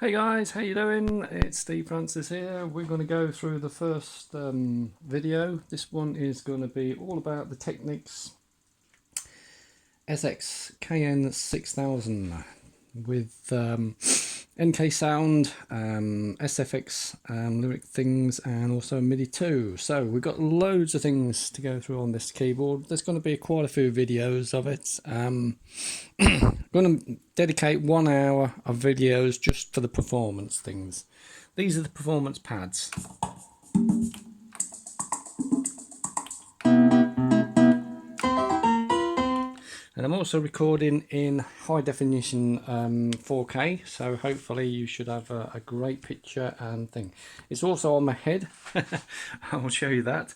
Hey guys, how you doing? It's Steve Francis here. We're going to go through the first video. This one is going to be all about the Technics SX KN6000 with NK sound, SFX lyric things, and also MIDI 2. So we've got loads of things to go through on this keyboard. There's going to be quite a few videos of it. I'm going to dedicate 1 hour of videos just for the performance things. These are the performance pads. And I'm also recording in high definition 4K, so hopefully you should have a great picture and thing. It's also on my head. I will show you that.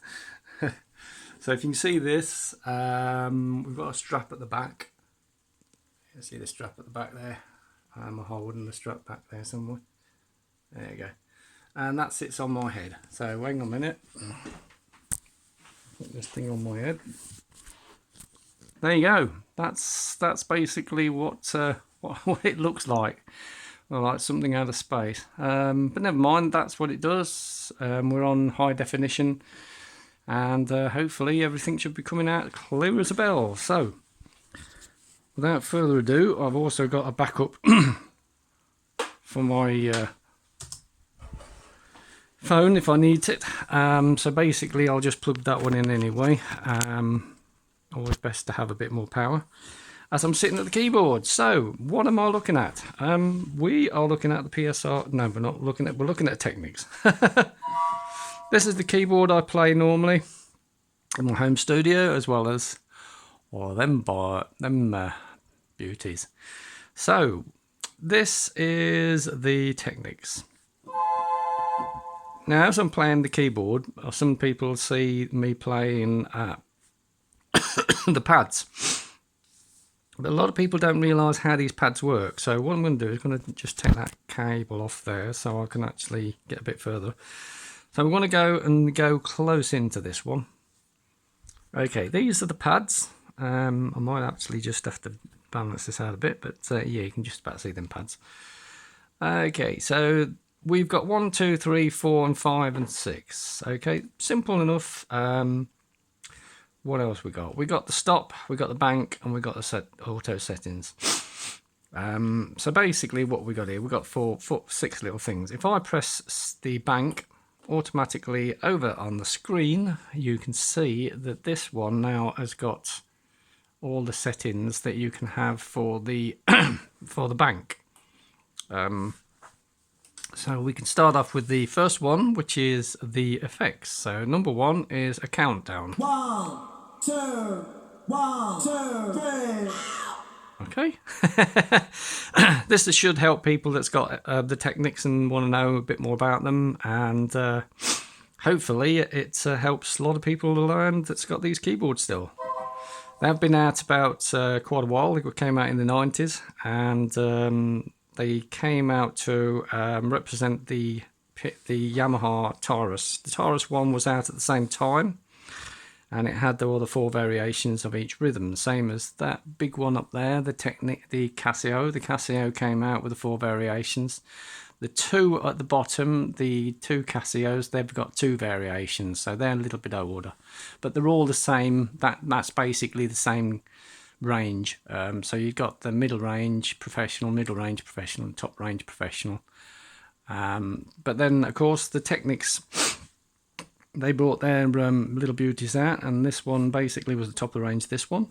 So if you can see this, we've got a strap at the back. You can see the strap at the back there. I'm holding the strap back there somewhere. There you go. And that sits on my head. So hang on a minute. Put this thing on my head. There you go. That's basically what it looks like. Well, like something out of space. But never mind. That's what it does. We're on high definition, and hopefully everything should be coming out clear as a bell. So, without further ado, I've also got a backup for my phone if I need it. So basically, I'll just plug that one in anyway. Always best to have a bit more power as I'm sitting at the keyboard. So what am I looking at? We are looking at the PSR. No, we're not looking at. We're looking at Technics. This is the keyboard I play normally in my home studio, as well as them beauties. So this is the Technics. Now, as I'm playing the keyboard, some people see me playing the pads, but a lot of people don't realise how these pads work. So what I'm going to do is going to just take that cable off there so I can actually get a bit further. So I'm going to go close into this one. Okay, these are the pads. I might actually just have to balance this out a bit, but yeah, you can just about see them pads. Okay, so we've got 1, 2, 3, 4, and 5, and 6. Okay, simple enough. What else we got? We got the stop, we got the bank, and we got the auto settings. So basically what we got here, we got 6 little things. If I press the bank, automatically over on the screen, you can see that this one now has got all the settings that you can have for the for the bank. So we can start off with the first one, which is the effects. So number 1 is a countdown. 1, 2, 1, 2, 3. Okay. This should help people that's got the Technics and want to know a bit more about them, and hopefully it helps a lot of people to learn that's got these keyboards still. They've been out about quite a while. They came out in the 90s, and they came out to represent the Yamaha Taurus. The Taurus one was out at the same time, and it had all the 4 variations of each rhythm, same as that big one up there, the Casio. The Casio came out with the 4 variations. The 2 at the bottom, the 2 Casios, they've got 2 variations, so they're a little bit older, but they're all the same. That's basically the same range. So you've got the middle range professional, and top range professional. But then of course the Technics, they brought their little beauties out, and this one basically was the top of the range, this one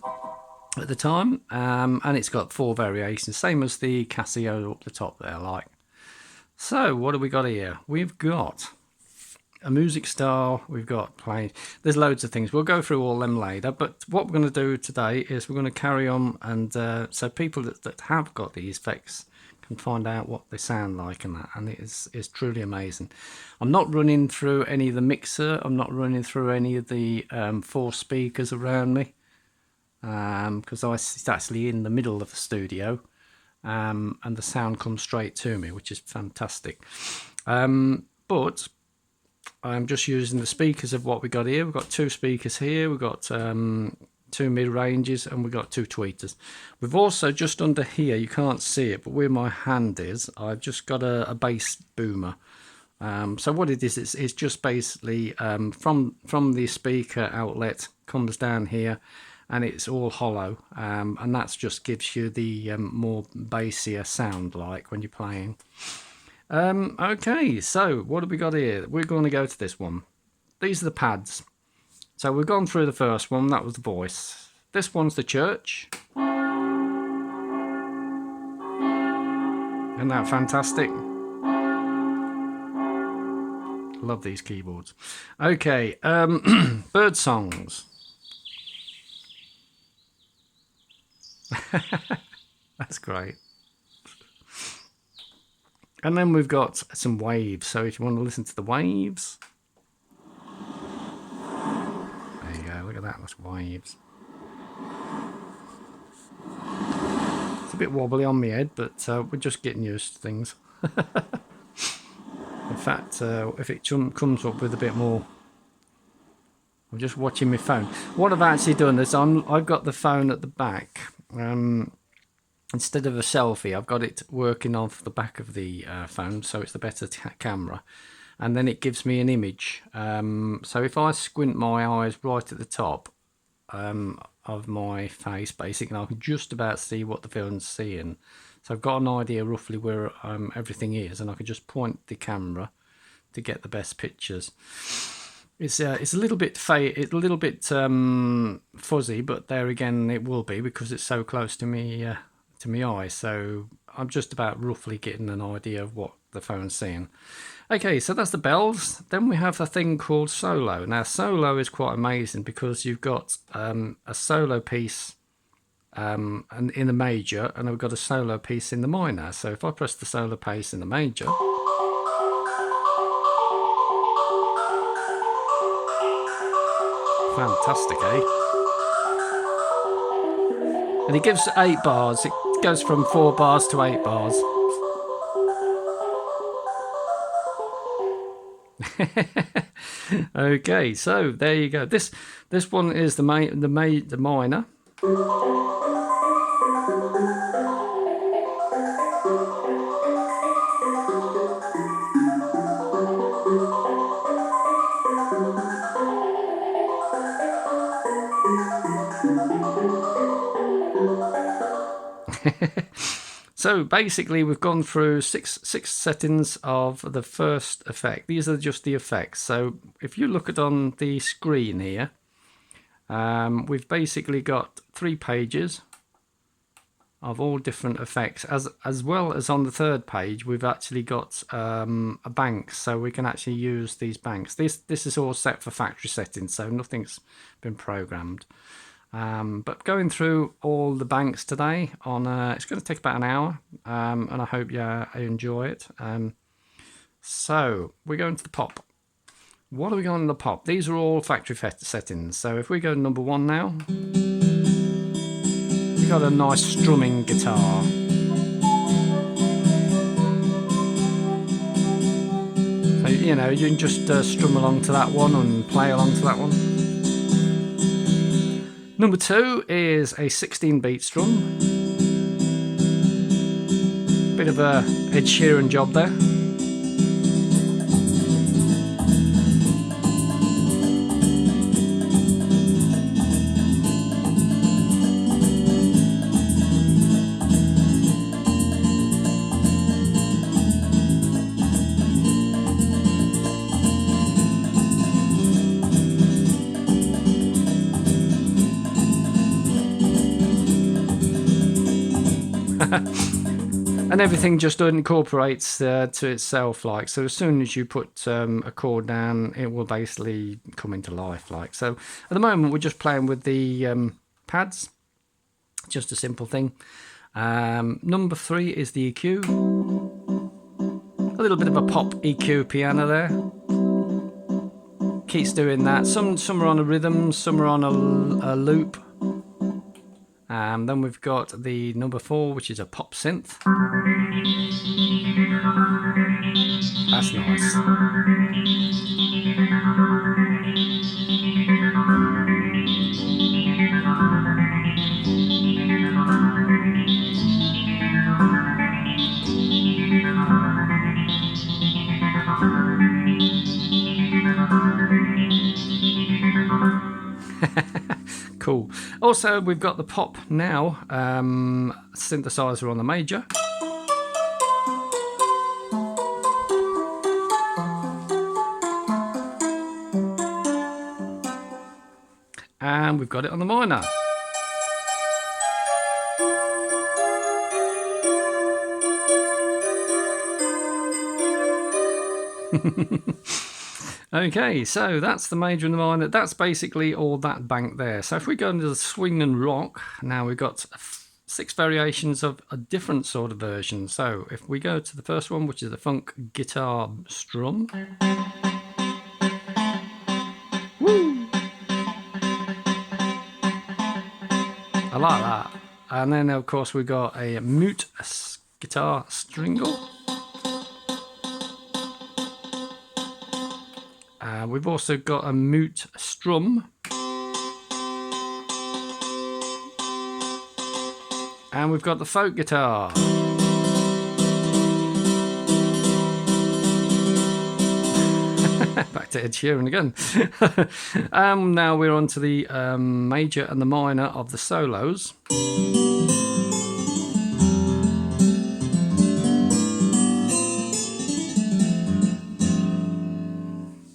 at the time, and it's got 4 variations, same as the Casio up the top there. Like, so what do we got here? We've got a music style, we've got playing, there's loads of things. We'll go through all them later, but what we're going to do today is we're going to carry on, and so people that have got these effects can find out what they sound like and that, and it is truly amazing. I'm not running through any of the mixer, I'm not running through any of the 4 speakers around me, because it's actually in the middle of the studio, and the sound comes straight to me, which is fantastic. But I'm just using the speakers of what we got here. We've got 2 speakers here. We've got 2 mid-ranges, and we've got 2 tweeters. We've also, just under here, you can't see it, but where my hand is, I've just got a bass boomer. So what it is, it's just basically from the speaker outlet, comes down here, and it's all hollow, and that just gives you the more bassier sound like when you're playing. Okay, so what have we got here? We're going to go to this one. These are the pads. So we've gone through the first one, that was the voice. This one's the church. Isn't that fantastic? Love these keyboards. Okay, bird songs. That's great. And then we've got some waves. So if you want to listen to the waves, there you go. Look at that. That's waves. It's a bit wobbly on my head, but we're just getting used to things. In fact, if it comes up with a bit more, I'm just watching my phone. What I've actually done is I've got the phone at the back. Instead of a selfie, I've got it working off the back of the phone, so it's the better camera. And then it gives me an image. So if I squint my eyes right at the top of my face, basically, I can just about see what the phone's seeing. So I've got an idea roughly where everything is, and I can just point the camera to get the best pictures. It's a little bit fuzzy, but there again it will be because it's so close to me eye. So I'm just about roughly getting an idea of what the phone's seeing. Okay, so that's the bells. Then we have a thing called solo. Now solo is quite amazing because you've got a solo piece and in the major, and I've got a solo piece in the minor. So if I press the solo piece in the major, fantastic, eh? And it gives 8 bars. It goes from 4 bars to 8 bars. Okay, so there you go. This one is the minor. So basically we've gone through six settings of the first effect. These are just the effects. So if you look at on the screen here, we've basically got 3 pages of all different effects, as well as on the third page we've actually got a bank, so we can actually use these banks. This is all set for factory settings, so nothing's been programmed. But going through all the banks today it's going to take about an hour, and I hope you enjoy it. So we're going to the pop. What are we going to the pop? These are all factory settings. So if we go to number 1 now, we've got a nice strumming guitar. So you know, you can just strum along to that one and play along to that one. Number 2 is a 16-beat strum. Bit of a Ed Sheeran job there. And everything just incorporates to itself, like, so as soon as you put a chord down, it will basically come into life, like. So at the moment we're just playing with the pads, just a simple thing. Number 3 is the EQ, a little bit of a pop EQ piano there, keeps doing that. Some are on a rhythm, some are on a loop. Then we've got the number 4, which is a pop synth. That's nice. Also, we've got the pop now synthesizer on the major. And we've got it on the minor. Okay, so that's the major and the minor. That's basically all that bank there. So if we go into the swing and rock, now we've got 6 variations of a different sort of version. So if we go to the first one, which is the funk guitar strum. Woo! I like that. And then of course we've got a mute guitar stringle. We've also got a mute strum. And we've got the folk guitar. Back to Ed Sheeran again. Now we're on to the major and the minor of the solos.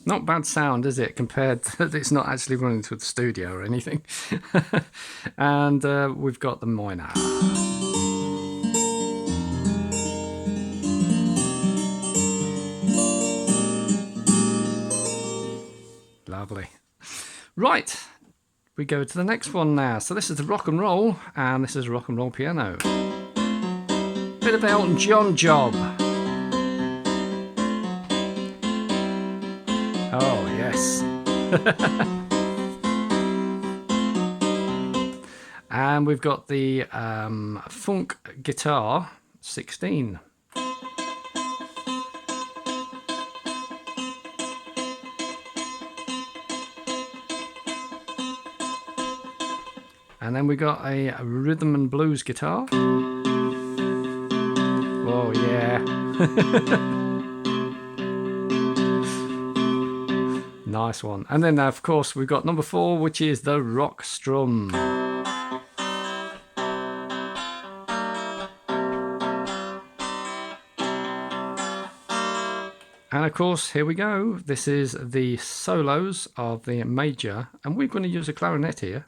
Not bad sound, is it? Compared to, it's not actually running to the studio or anything. And we've got the minor. Lovely. Right, we go to the next one now. So this is the rock and roll, and this is rock and roll piano. Bit of Elton John job. Oh, yes. And we've got the funk guitar 16. And then we got a rhythm and blues guitar. Oh, yeah. Nice one. And then, of course, we've got number 4, which is the rock strum. And of course, here we go. This is the solos of the major, and we're going to use a clarinet here.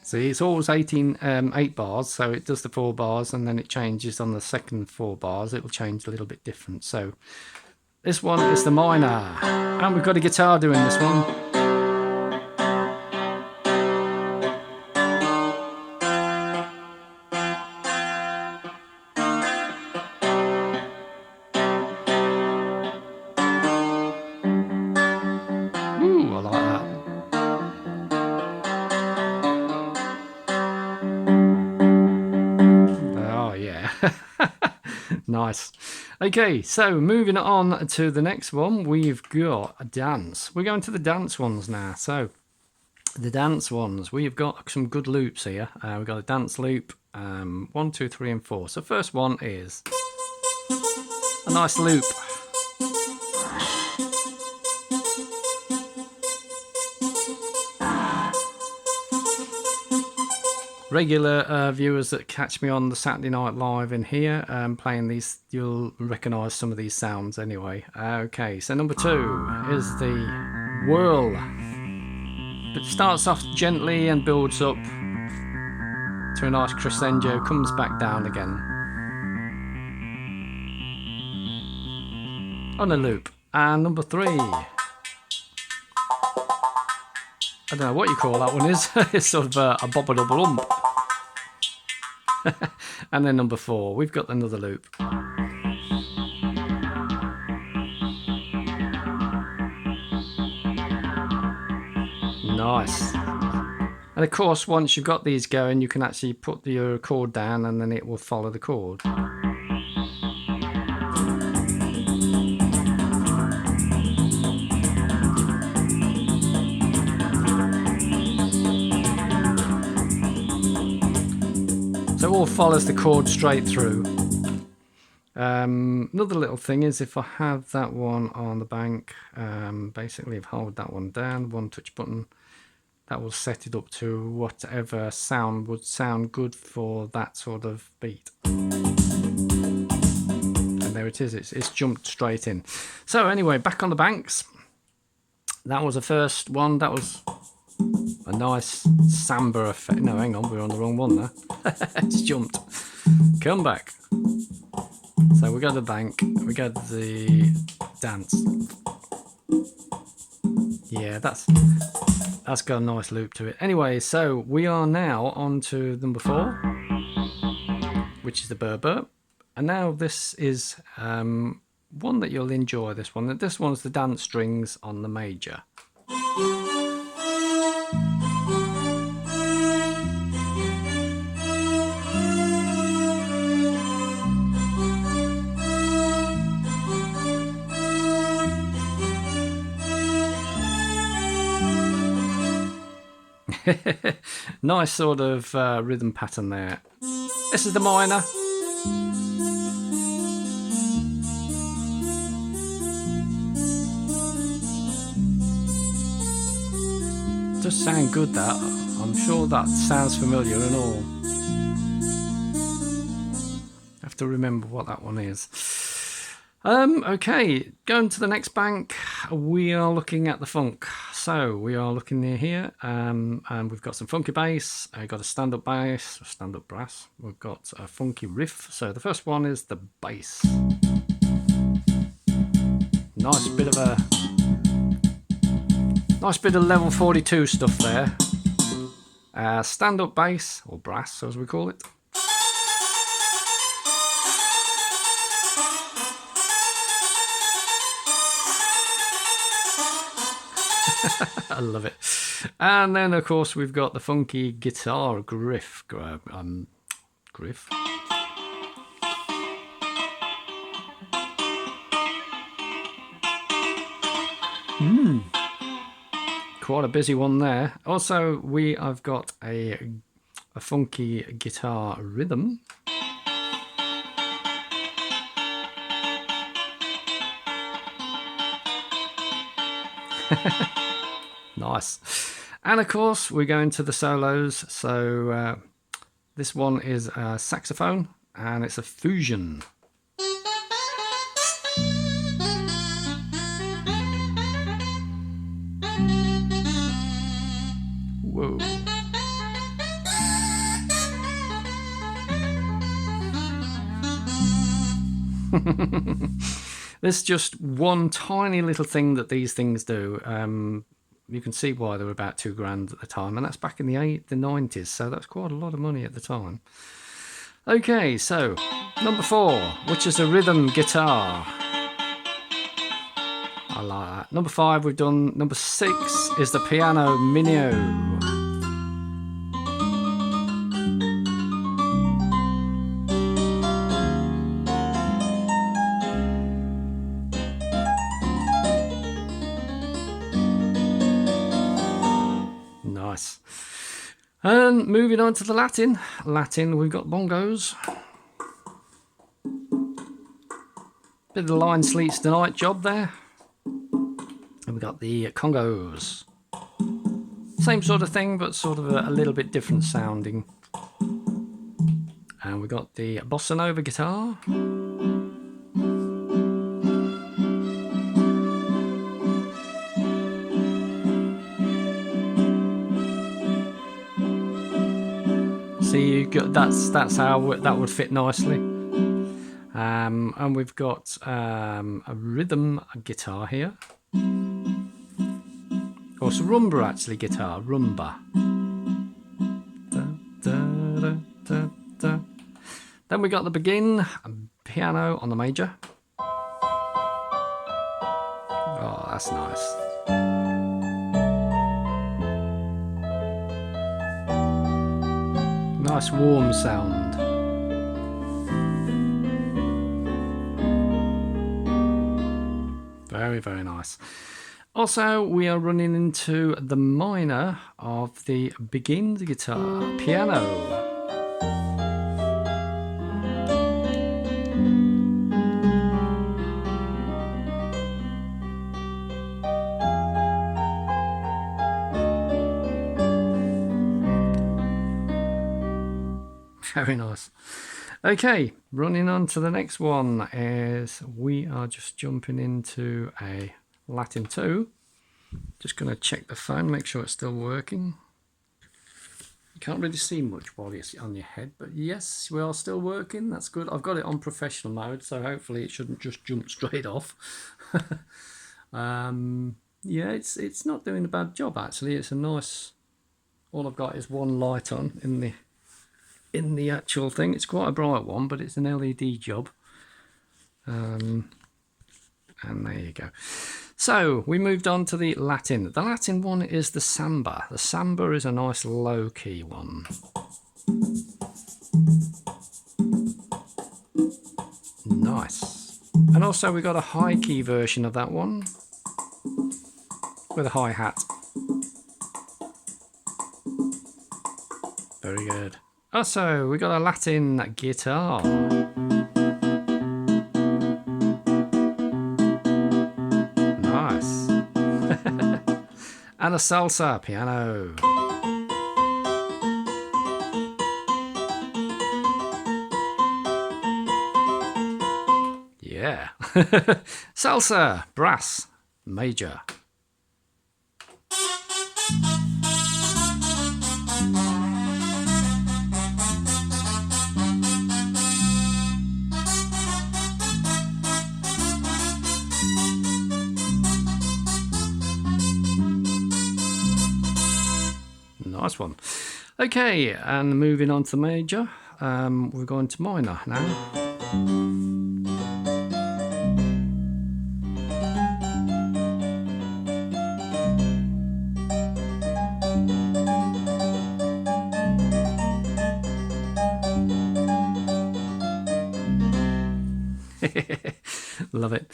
See, it's always 8 bars, so it does the 4 bars and then it changes on the second 4 bars. It will change a little bit different. So this one is the minor, and we've got a guitar doing this one. Ooh, I like that. Oh, yeah. Nice. Okay, so moving on to the next one, we've got a dance. We're going to the dance ones now. So the dance ones, we've got some good loops here. We've got a dance loop, 1, 2, 3, and 4. So first one is a nice loop. Regular viewers that catch me on the Saturday Night Live in here playing these, you'll recognise some of these sounds anyway. Okay, so number 2 is the whirl. It starts off gently and builds up to a nice crescendo, comes back down again on a loop. And number 3, I don't know what you call that one is. It's sort of a bob-a-double-ump. And then number 4, we've got another loop. Nice. And of course, once you've got these going, you can actually put your chord down and then it will follow the chord. all follows the chord straight through. Another little thing is if I have that one on the bank, basically if I hold that one down, one touch button, that will set it up to whatever sound would sound good for that sort of beat. And there it is, it's jumped straight in. So anyway, back on the banks. That was the first one. That was a nice samba effect. No, hang on, we're on the wrong one now. It's jumped. Come back. So we go to the bank, we go to the dance. Yeah, that's got a nice loop to it. Anyway, so we are now on to number 4, which is the burr burr. And now this is one that you'll enjoy, this one. This one's the dance strings on the major. Nice sort of rhythm pattern there. This is the minor. Does sound good, that. I'm sure that sounds familiar and all. I have to remember what that one is. Okay, going to the next bank, we are looking at the funk. So we are looking near here, and we've got some funky bass. I've got a stand-up bass, a stand-up brass. We've got a funky riff. So the first one is the bass. Nice bit of level 42 stuff there. Stand-up bass, or brass as we call it. I love it. And then of course we've got the funky guitar griff. Quite a busy one there. Also, I've got a funky guitar rhythm. Nice. And of course, we're going to the solos. So this one is a saxophone, and it's a fusion. Whoa. There's just one tiny little thing that these things do. You can see why they were about £2,000 at the time, and that's back in the 90s, so that's quite a lot of money at the time. Okay, so number 4, which is a rhythm guitar. I like that. Number 5 we've done. Number 6 is the piano minio. Nice. And moving on to the Latin. We've got bongos. Bit of the Line Sleets Tonight job there. And we've got the congos. Same sort of thing, but sort of a little bit different sounding. And we've got the bossa nova guitar. See, you got that's how that would fit nicely. And we've got a rhythm guitar here. Or it's a rumba, actually, guitar. Rumba. Da, da, da, da, da. Then we got the begin, piano on the major. Oh, that's nice. Nice warm sound. Very, very nice. Also, we are running into the minor of the begin guitar, piano. Very nice. Okay, running on to the next one is we are just jumping into a Latin 2. Just going to check the phone, make sure it's still working. You can't really see much while it's on your head, but yes, we are still working. That's good. I've got it on professional mode, so hopefully it shouldn't just jump straight off. Yeah, it's not doing a bad job actually. It's a nice. All I've got is one light on in the actual thing. It's quite a bright one, but it's an LED job. And there you go. So we moved on to the Latin. The Latin one is the samba. The samba is a nice low key one. Nice. And also we got a high key version of that one with a hi-hat. Very good. Also, we got a Latin guitar. Nice. And a salsa piano. Yeah. Salsa, brass, major. Nice one. Okay, and moving on to major, we're going to minor now. Love it.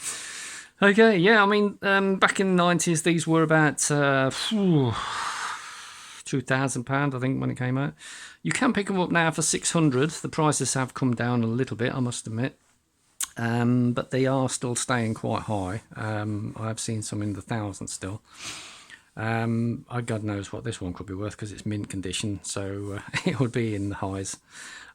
Okay, yeah, I mean, back in the 90s, these were about £2,000, I think, when it came out. You can pick them up now for 600. The prices have come down a little bit, I must admit, but they are still staying quite high. I've seen some in the thousands still. God knows what this one could be worth because it's mint condition, so it would be in the highs.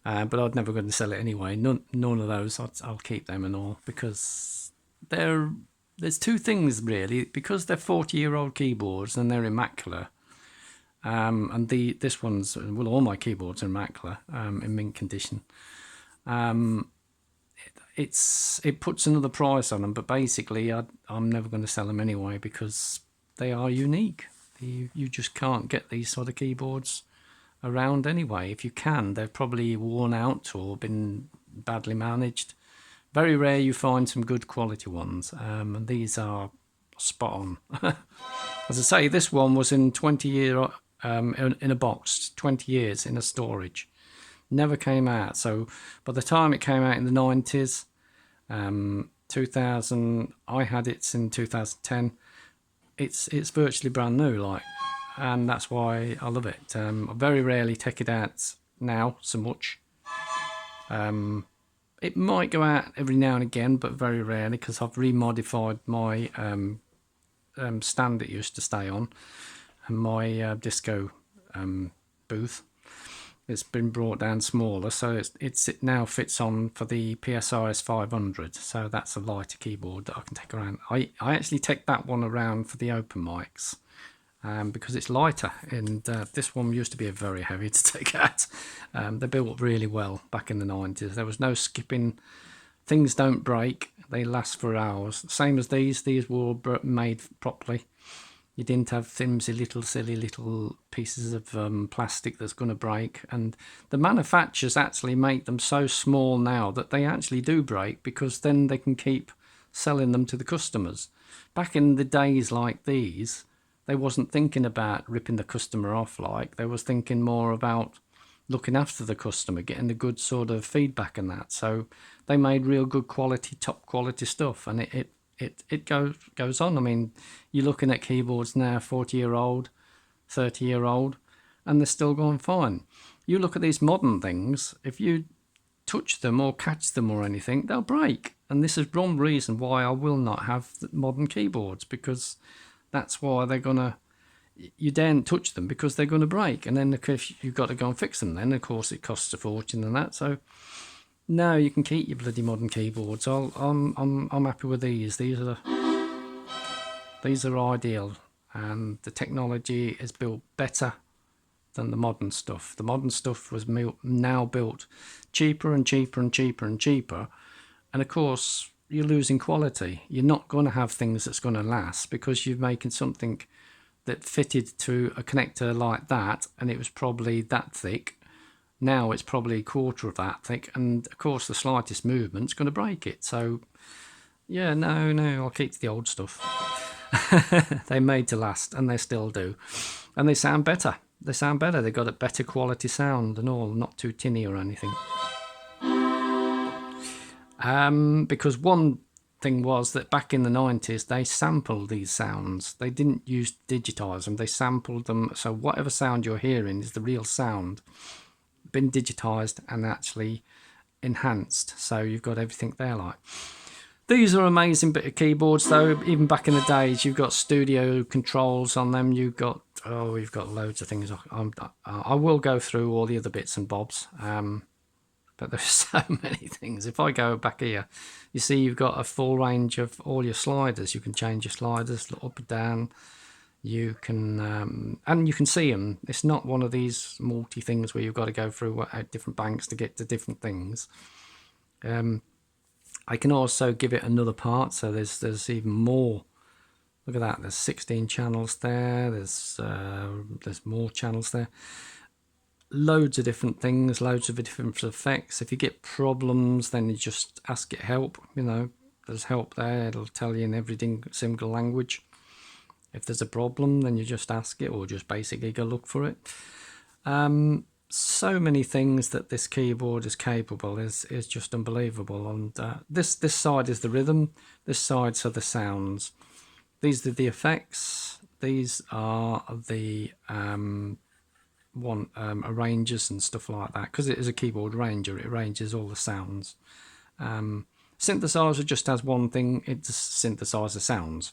But I'd never going to sell it anyway. None of those. I'll keep them and all, because there's two things really. Because they're 40-year-old keyboards and they're immaculate. And this one's, well, all my keyboards are immaculate, in mint condition. It puts another price on them, but basically I'm never going to sell them anyway because they are unique. You just can't get these sort of keyboards around anyway. If you can, they're probably worn out or been badly managed. Very rare you find some good quality ones, and these are spot on. As I say, this one was in 20-year in a box, 20 years in a storage, never came out. So by the time it came out in the 90s, 2000, I had it in 2010. It's virtually brand new, like, and that's why I love it. I very rarely take it out now so much. It might go out every now and again, but very rarely, because I've remodified my stand it used to stay on, and my disco booth. It's been brought down smaller, so it now fits on for the PSRS 500. So that's a lighter keyboard that I can take around. I actually take that one around for the open mics. Because it's lighter, and this one used to be very heavy to take out. They built really well back in the 90s. There was no skipping. Things don't break. They last for hours. Same as these. These were made properly. You didn't have flimsy little silly little pieces of plastic that's going to break. And the manufacturers actually make them so small now that they actually do break, because then they can keep selling them to the customers. Back in the days like these, they wasn't thinking about ripping the customer off, like they was thinking more about looking after the customer, getting the good sort of feedback and that. So they made real good quality, top quality stuff, and it goes on. I mean, you're looking at keyboards now, 40-year-old, 30-year-old, and they're still going fine. You look at these modern things, if you touch them or catch them or anything, they'll break. And this is one reason why I will not have modern keyboards, because that's why they're going to you daren't touch them because they're going to break, and then if you've got to go and fix them, then of course it costs a fortune and that. So no, you can keep your bloody modern keyboards. I'm happy with these. These are ideal, and the technology is built better than the modern stuff. The modern stuff was now built cheaper and cheaper and cheaper and cheaper, and of course you're losing quality. You're not going to have things that's going to last because you're making something that fitted to a connector like that, and it was probably that thick. Now it's probably a quarter of that thick, and of course the slightest movement's going to break it. So yeah, no, I'll keep the old stuff. They're made to last, and they still do, and they sound better. They've got a better quality sound and all, not too tinny or anything. Because one thing was that back in the 90s they sampled these sounds. They didn't digitize them, they sampled them, so whatever sound you're hearing is the real sound, been digitized and actually enhanced, so you've got everything there. Like, these are amazing bit of keyboards though. Even back in the days, you've got studio controls on them, you've got loads of things. I will go through all the other bits and bobs, but there's so many things. If I go back here, you see you've got a full range of all your sliders. You can change your sliders up and down. You can and you can see them. It's not one of these multi things where you've got to go through different banks to get to different things. I can also give it another part, so there's even more. Look at that, there's 16 channels there, there's more channels there. Loads of different things, loads of different effects. If you get problems, then you just ask it help. You know, there's help there, it'll tell you in every single language. If there's a problem, then you just ask it, or just basically go look for it. So many things that this keyboard is capable is just unbelievable. And this side is the rhythm, this side's are the sounds. These are the effects. These are the arrangers and stuff like that. Because it is a keyboard arranger, it arranges all the sounds. Synthesizer just has one thing, it just synthesizer sounds.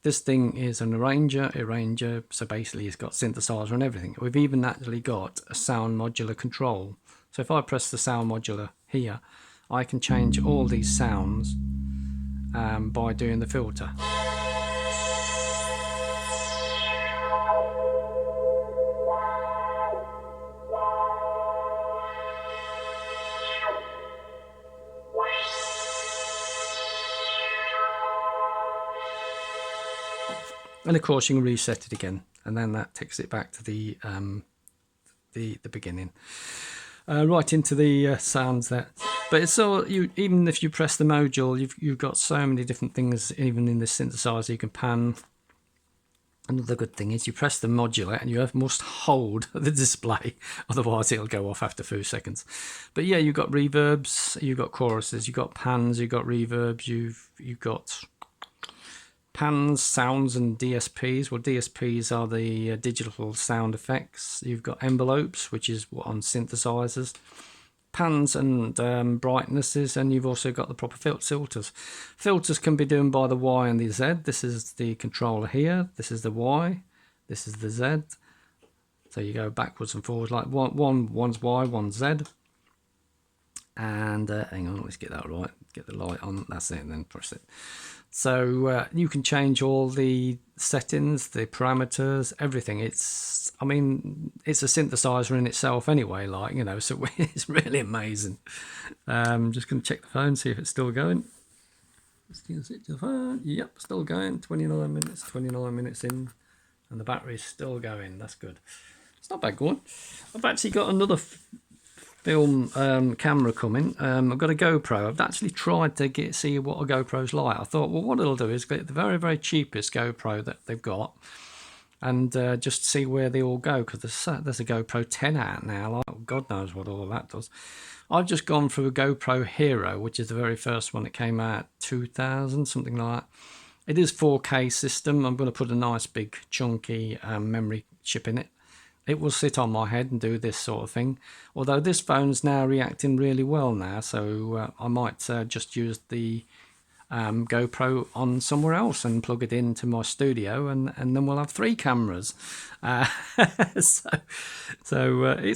This thing is an arranger, so basically it's got synthesizer and everything. We've even actually got a sound modular control. So if I press the sound modular here, I can change all these sounds by doing the filter. And of course you can reset it again, and then that takes it back to the beginning, right into the sounds there. But it's all even if you press the module, you've got so many different things. Even in this synthesizer, you can pan. Another good thing is you press the modular and you must hold the display, otherwise it'll go off after a few seconds. But yeah, you've got reverbs, you've got choruses, you've got pans, you've got reverbs, you've got pans, sounds, and DSPs. Well, DSPs are the digital sound effects. You've got envelopes, which is what on synthesizers, pans and brightnesses, and you've also got the proper filters. Filters can be done by the Y and the Z. This is the controller here. This is the Y. This is the Z. So you go backwards and forwards like one's Y, one's Z. And hang on, let's get that right. Get the light on. That's it, and then press it. So you can change all the settings, the parameters, everything. I mean, it's a synthesizer in itself anyway, like, you know, so it's really amazing. I'm just going to check the phone, see if it's still going. Yep, still going. 29 minutes in, and the battery's still going. That's good. It's not bad going. I've actually got another film camera coming. I've got a GoPro. I've actually tried to see what a GoPro's like. I thought, well, what it'll do is get the very, very cheapest GoPro that they've got, and just see where they all go, because there's a GoPro 10 out now. Like, God knows what all that does. I've just gone through a GoPro Hero, which is the very first one that came out 2000, something like that. It is 4K system. I'm going to put a nice big chunky memory chip in it. It will sit on my head and do this sort of thing. Although this phone's now reacting really well now, so I might just use the GoPro on somewhere else and plug it into my studio, and then we'll have 3 cameras. So it's